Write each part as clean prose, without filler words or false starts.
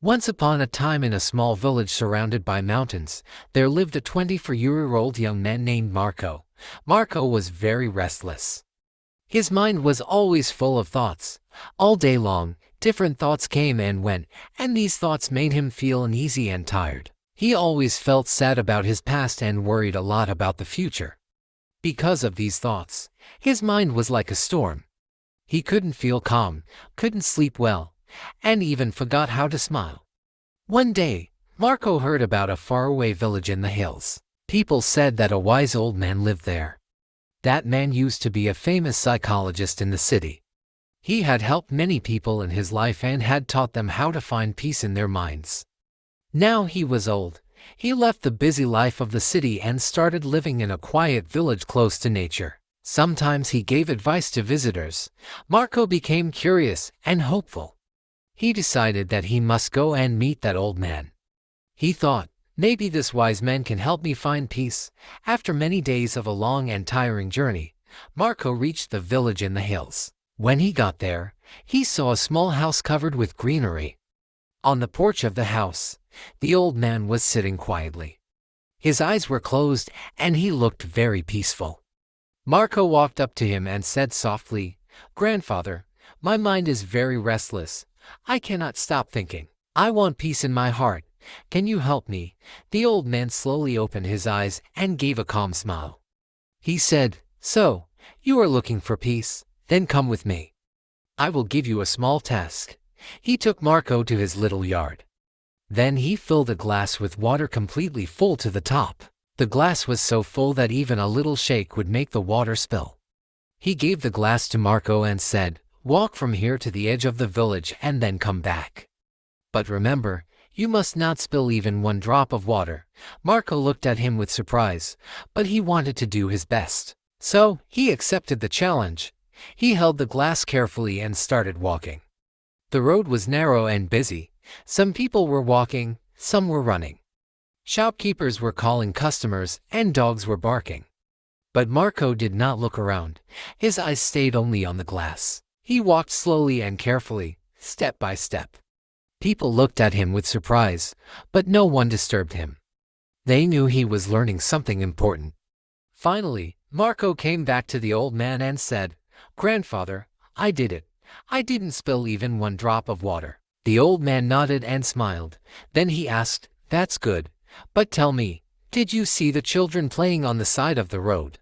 Once upon a time in a small village surrounded by mountains, there lived a 24-year-old young man named Marco. Marco was very restless. His mind was always full of thoughts. All day long, different thoughts came and went, and these thoughts made him feel uneasy and tired. He always felt sad about his past and worried a lot about the future. Because of these thoughts, his mind was like a storm. He couldn't feel calm, couldn't sleep well, and even forgot how to smile. One day, Marco heard about a faraway village in the hills. People said that a wise old man lived there. That man used to be a famous psychologist in the city. He had helped many people in his life and had taught them how to find peace in their minds. Now he was old. He left the busy life of the city and started living in a quiet village close to nature. Sometimes he gave advice to visitors. Marco became curious and hopeful. He decided that he must go and meet that old man. He thought, maybe this wise man can help me find peace. After many days of a long and tiring journey, Marco reached the village in the hills. When he got there, he saw a small house covered with greenery. On the porch of the house, the old man was sitting quietly. His eyes were closed and he looked very peaceful. Marco walked up to him and said softly, "Grandfather, my mind is very restless. I cannot stop thinking. I want peace in my heart. Can you help me?" The old man slowly opened his eyes and gave a calm smile. He said, "So, you are looking for peace? Then come with me. I will give you a small task." He took Marco to his little yard. Then he filled a glass with water completely full to the top. The glass was so full that even a little shake would make the water spill. He gave the glass to Marco and said, "Walk from here to the edge of the village and then come back. But remember, you must not spill even one drop of water." Marco looked at him with surprise, but he wanted to do his best. So, he accepted the challenge. He held the glass carefully and started walking. The road was narrow and busy. Some people were walking, some were running. Shopkeepers were calling customers, and dogs were barking. But Marco did not look around. His eyes stayed only on the glass. He walked slowly and carefully, step by step. People looked at him with surprise, but no one disturbed him. They knew he was learning something important. Finally, Marco came back to the old man and said, "Grandfather, I did it. I didn't spill even one drop of water." The old man nodded and smiled. Then he asked, "That's good. But tell me, did you see the children playing on the side of the road?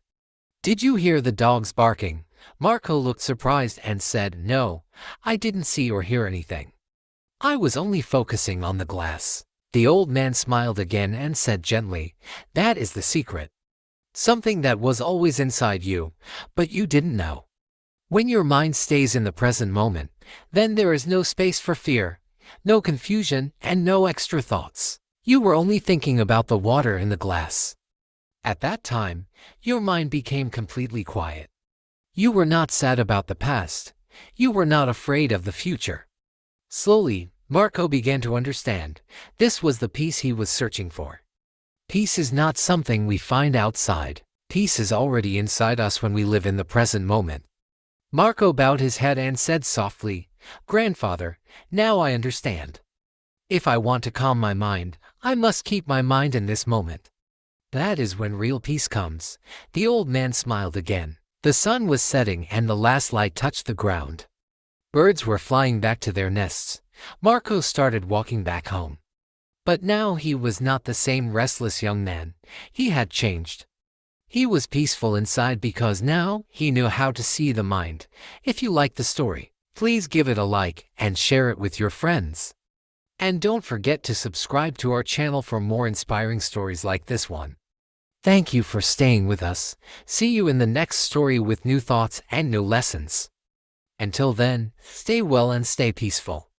Did you hear the dogs barking?" Marco looked surprised and said, "No, I didn't see or hear anything. I was only focusing on the glass." The old man smiled again and said gently, "That is the secret. Something that was always inside you, but you didn't know. When your mind stays in the present moment, then there is no space for fear, no confusion, and no extra thoughts. You were only thinking about the water in the glass. At that time, your mind became completely quiet. You were not sad about the past. You were not afraid of the future." Slowly, Marco began to understand. This was the peace he was searching for. Peace is not something we find outside. Peace is already inside us when we live in the present moment. Marco bowed his head and said softly, "Grandfather, now I understand. If I want to calm my mind, I must keep my mind in this moment. That is when real peace comes." The old man smiled again. The sun was setting and the last light touched the ground. Birds were flying back to their nests. Marco started walking back home. But now he was not the same restless young man. He had changed. He was peaceful inside because now he knew how to see the mind. If you like the story, please give it a like and share it with your friends. And don't forget to subscribe to our channel for more inspiring stories like this one. Thank you for staying with us. See you in the next story with new thoughts and new lessons. Until then, stay well and stay peaceful.